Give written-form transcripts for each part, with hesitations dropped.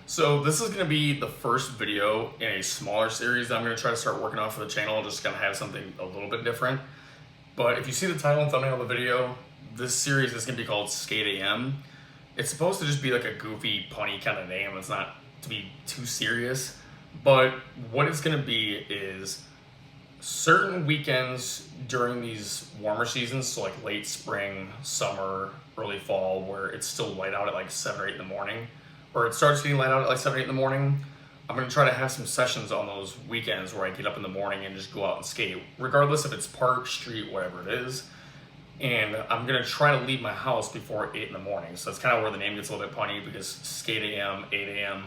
So this is going to be the first video in a smaller series that I'm going to try to start working on for the channel, just going to have something a little bit different. But if you see the title and thumbnail of the video, this series is going to be called SK8. It's supposed to just be like a goofy, punny kind of name. It's not to be too serious. But what it's going to be is certain weekends during these warmer seasons, so like late spring, summer, early fall, where it's still light out at like 7 or 8 in the morning, or it starts getting light out at like 7 or 8 in the morning, I'm going to try to have some sessions on those weekends where I get up in the morning and just go out and skate, regardless if it's park, street, whatever it is. And I'm going to try to leave my house before 8 in the morning. So that's kind of where the name gets a little bit punny, because skate AM, 8 a.m.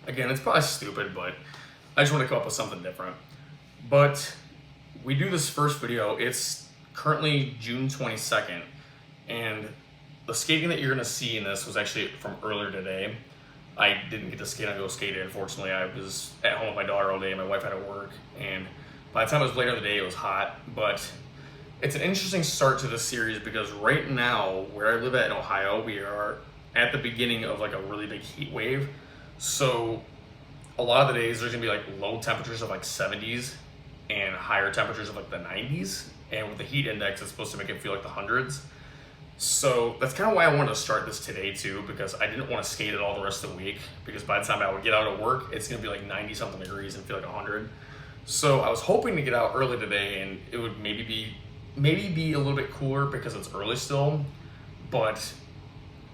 Again, it's probably stupid, but I just want to come up with something different. But we do this first video. It's currently June 22nd, and the skating that you're going to see in this was actually from earlier today. I didn't get to skate on Go Skating, unfortunately. I was at home with my daughter all day. My wife had to work, and by the time it was later in the day, it was hot. But it's an interesting start to this series because right now, where I live at in Ohio, we are at the beginning of like a really big heat wave. So a lot of the days there's gonna be like low temperatures of like 70s and higher temperatures of like the 90s. And with the heat index, it's supposed to make it feel like the hundreds. So that's kind of why I wanted to start this today too, because I didn't want to skate it all the rest of the week, because by the time I would get out of work, it's gonna be like 90 something degrees and feel like 100. So I was hoping to get out early today, and it would maybe be a little bit cooler because it's early still. But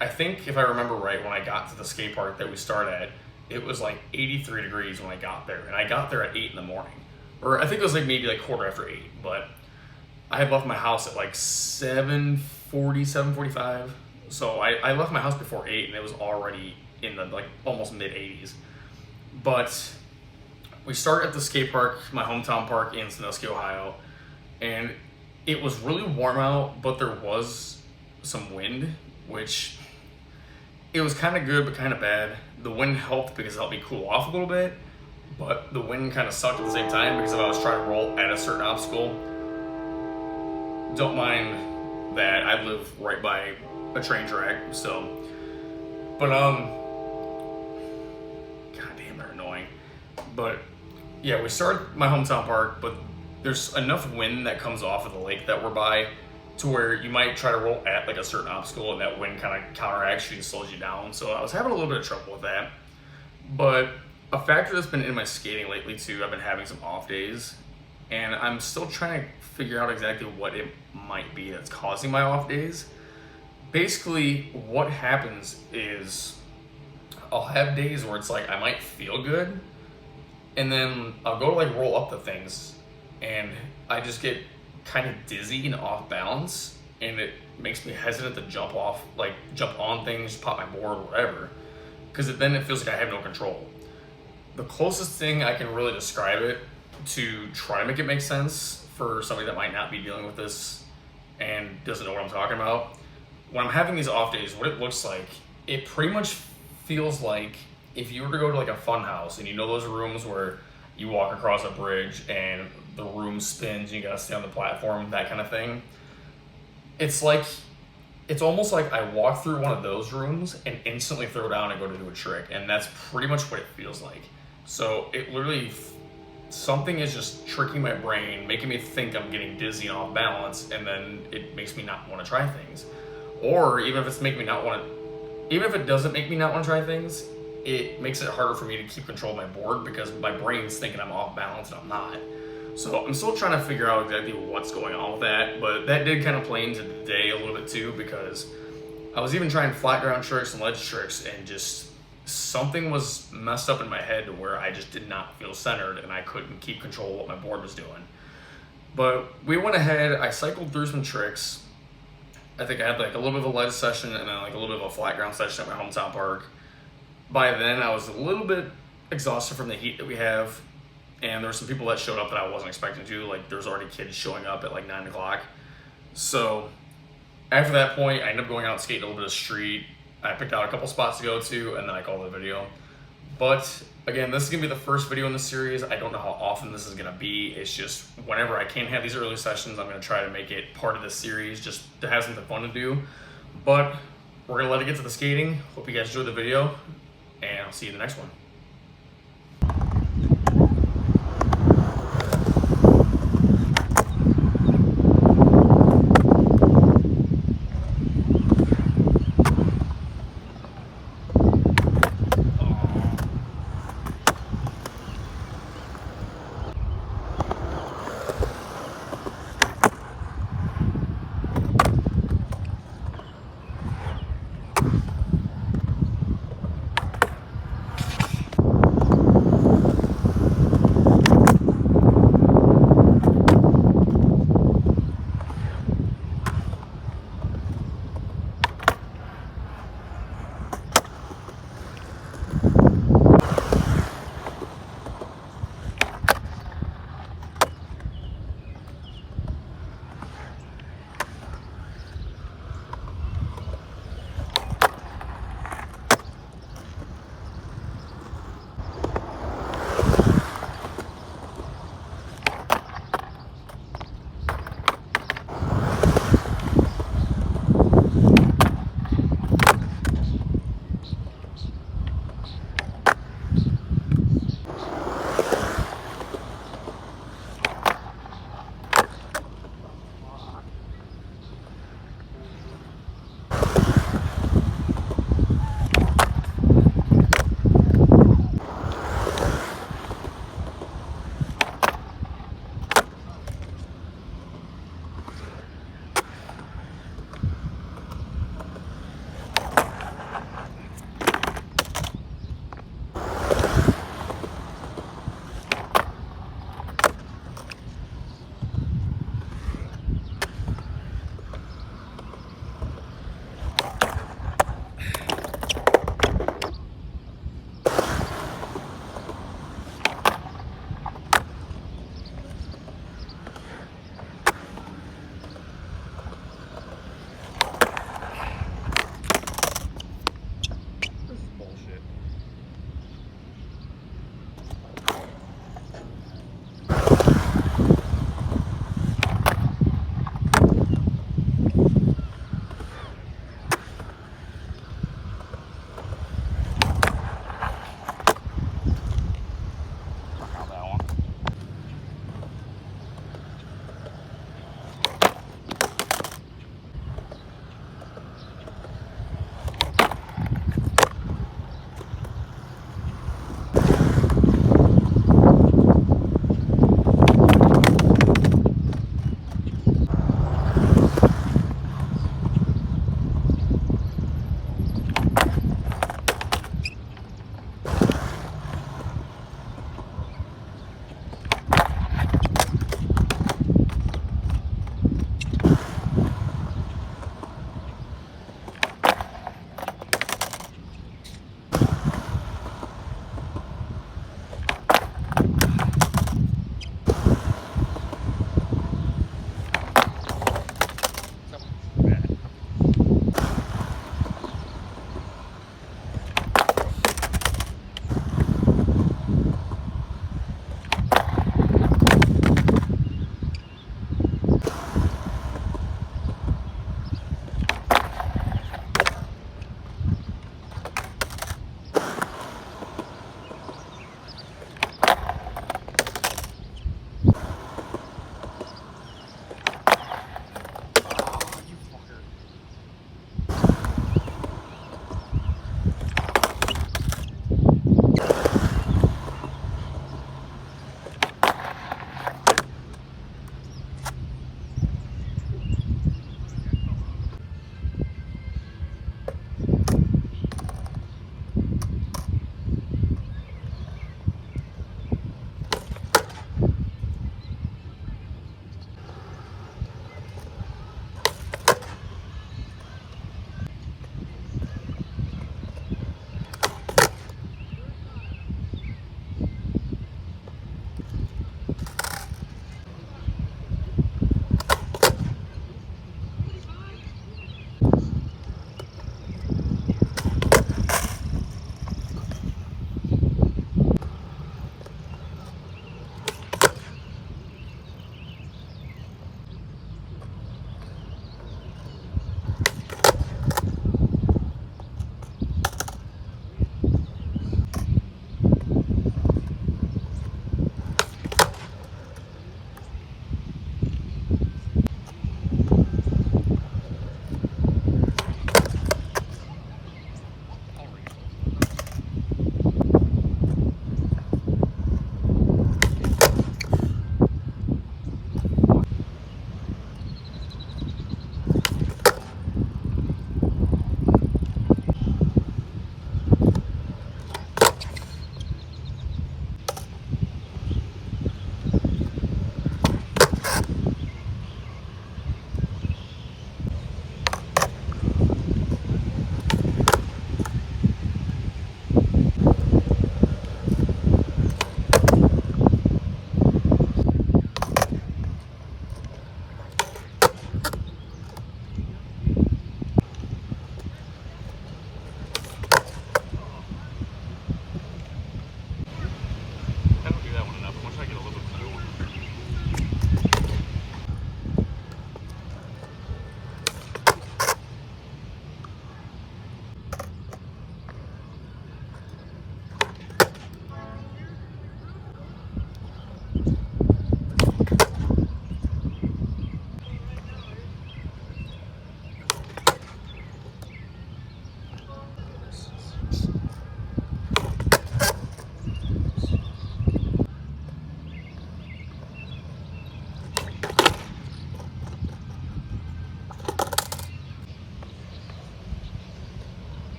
I think if I remember right, when I got to the skate park that we start at, it was like 83 degrees when I got there, and I got there at 8 in the morning. Or I think it was like maybe like quarter after 8, but I had left my house at like 7:40, 7:45. So I left my house before 8, and it was already in the like almost mid 80s. But we start at the skate park, my hometown park in Sandusky, Ohio, and it was really warm out, but there was some wind, which it was kind of good but kind of bad. The wind helped because it helped me cool off a little bit, but the wind kind of sucked at the same time, because if I was trying to roll at a certain obstacle, don't mind that, I live right by a train track, so, but god damn, they're annoying. But yeah, we start my hometown park, but there's enough wind that comes off of the lake that we're by to where you might try to roll at like a certain obstacle, and that wind kind of counteracts you and slows you down. So I was having a little bit of trouble with that. But a factor that's been in my skating lately too, I've been having some off days, and I'm still trying to figure out exactly what it might be that's causing my off days. Basically, what happens is I'll have days where it's like I might feel good, and then I'll go to like roll up the things, and I just get kind of dizzy and off balance, and it makes me hesitant to jump on things, pop my board, whatever, because then it feels like I have no control. The closest thing I can really describe it to try to make it make sense for somebody that might not be dealing with this and doesn't know what I'm talking about, when I'm having these off days, what it looks like, it pretty much feels like if you were to go to like a fun house, and you know those rooms where you walk across a bridge and the room spins, you gotta stay on the platform, that kind of thing. It's almost like I walk through one of those rooms and instantly throw down and go to do a trick, and that's pretty much what it feels like. So it literally, something is just tricking my brain, making me think I'm getting dizzy and off balance, and then it makes me not want to try things. Or even if it doesn't make me not want to try things, it makes it harder for me to keep control of my board, because my brain's thinking I'm off balance and I'm not. So I'm still trying to figure out exactly what's going on with that, but that did kind of play into the day a little bit too, because I was even trying flat ground tricks and ledge tricks, and just something was messed up in my head to where I just did not feel centered, and I couldn't keep control of what my board was doing. But we went ahead, I cycled through some tricks. I think I had like a little bit of a ledge session and then like a little bit of a flat ground session at my hometown park. By then I was a little bit exhausted from the heat that we have, and there were some people that showed up that I wasn't expecting to. Like there's already kids showing up at like 9 o'clock. So after that point, I ended up going out and skating a little bit of street. I picked out a couple spots to go to, and then I called it a video. But again, this is gonna be the first video in the series. I don't know how often this is gonna be. It's just whenever I can have these early sessions, I'm gonna try to make it part of the series just to have something fun to do. But we're gonna let it get to the skating. Hope you guys enjoyed the video. and I'll see you in the next one.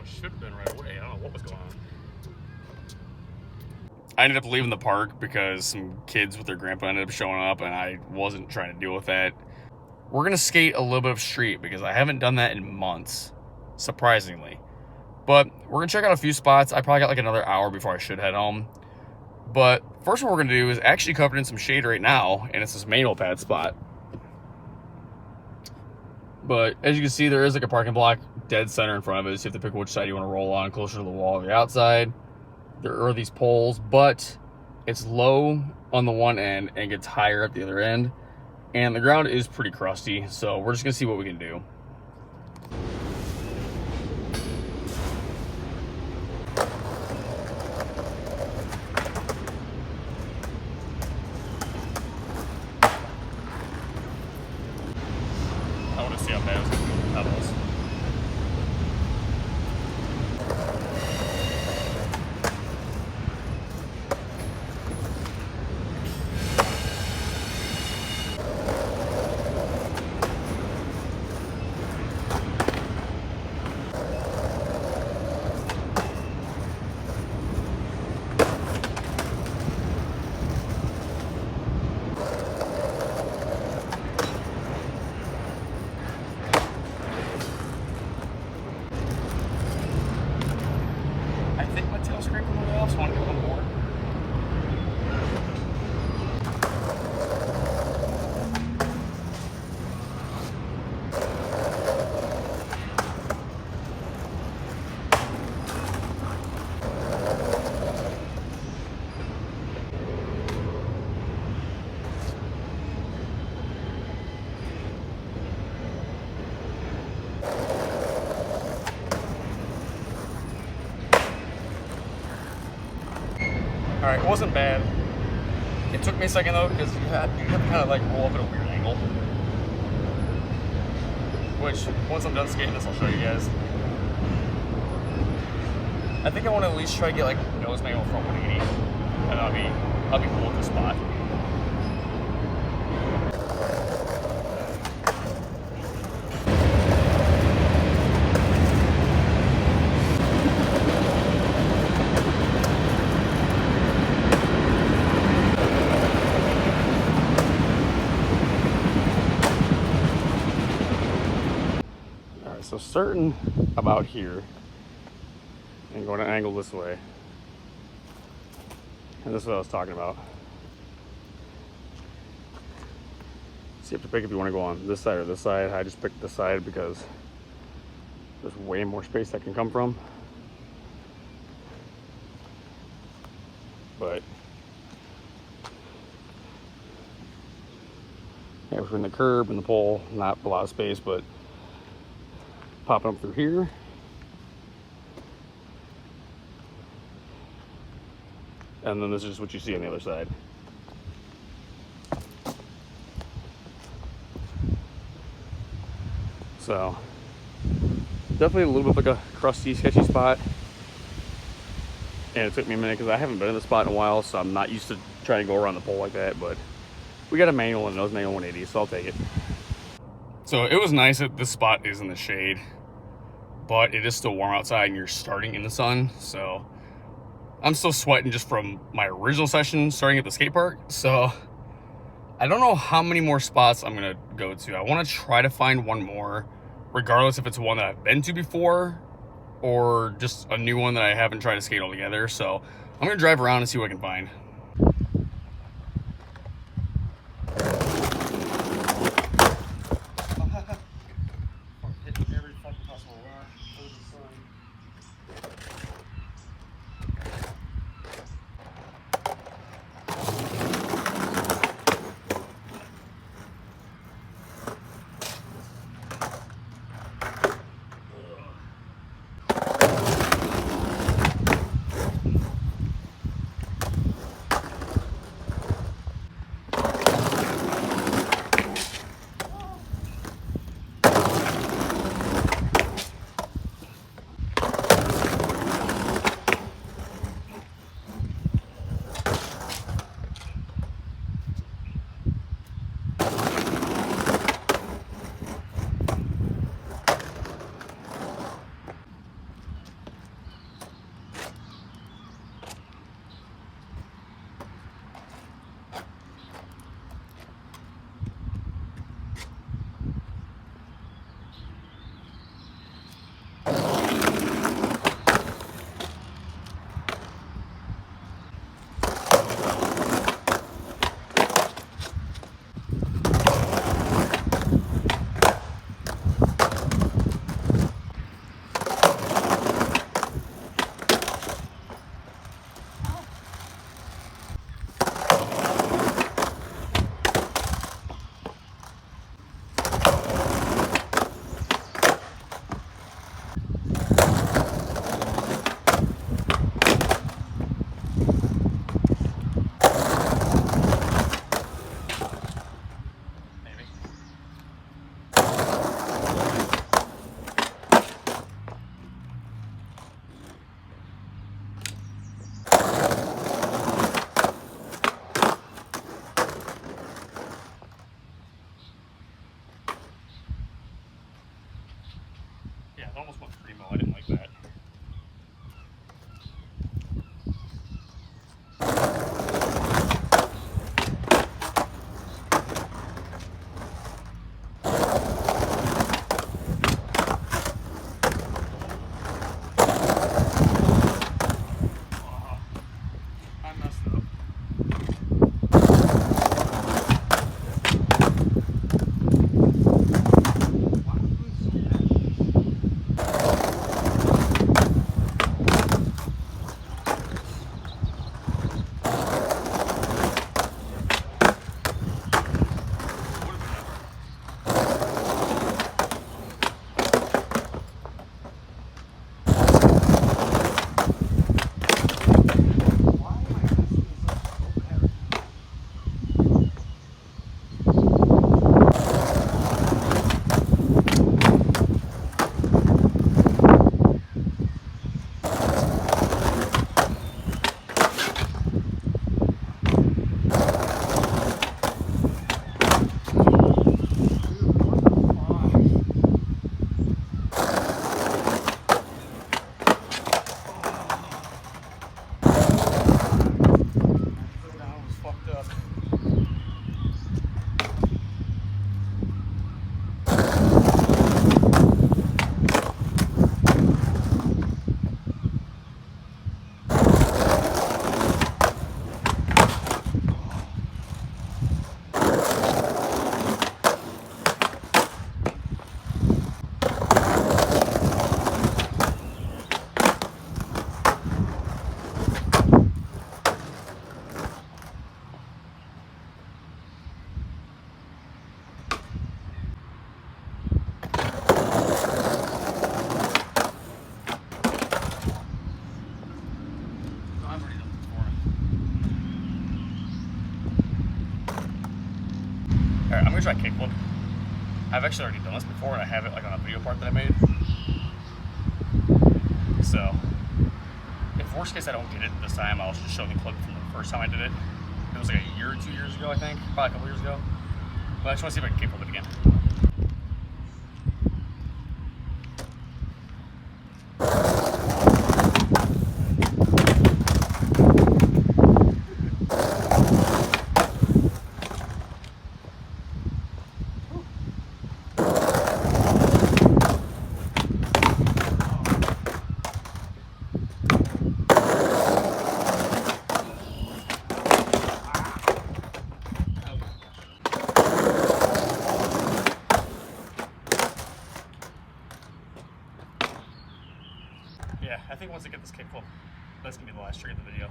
should have been right away. I don't know what was going on. I ended up leaving the park because some kids with their grandpa ended up showing up, and I wasn't trying to deal with that. We're going to skate a little bit of street because I haven't done that in months, surprisingly. But we're going to check out a few spots. I probably got like another hour before I should head home. But first what we're going to do is actually covered in some shade right now, and it's this manual pad spot. But as you can see, there is like a parking block dead center in front of it, so you have to pick which side you want to roll on, closer to the wall or the outside. There are these poles, but it's low on the one end and gets higher at the other end. And the ground is pretty crusty, so we're just gonna see what we can do. I want to see how bad it's gonna be with the pedals. I think my tail scraped a little off, so I want to get a little more. All right, it wasn't bad. It took me a second though, because you have to kind of like roll up at a weird angle. Which, once I'm done skating this, I'll show you guys. I think I want to at least try to get like nose manual front 180, and I'll be cool with this spot. So starting about here and going to angle this way, and this is what I was talking about. So you have to pick if you want to go on this side or this side. I just picked this side because there's way more space that can come from. But yeah, between the curb and the pole, not a lot of space, but popping up through here. And then this is just what you see on the other side. So definitely a little bit like a crusty, sketchy spot. And it took me a minute because I haven't been in the spot in a while, so I'm not used to trying to go around the pole like that, but we got a manual and nose manual 180, so I'll take it. So it was nice that this spot is in the shade, but it is still warm outside and you're starting in the sun. So I'm still sweating just from my original session starting at the skate park. So I don't know how many more spots I'm gonna go to. I wanna try to find one more, regardless if it's one that I've been to before or just a new one that I haven't tried to skate altogether. So I'm gonna drive around and see what I can find. It almost went primo. I didn't like that. Alright, I'm gonna try kickflip. I've actually already done this before, and I have it like on a video part that I made. So, if worst case I don't get it this time, I'll just show the clip from the first time I did it. It was like a year or 2 years ago, I think. Probably a couple years ago. But I just want to see if I can kickflip it again. Yeah, I think once I get this kickflip, that's gonna be the last trick of the video.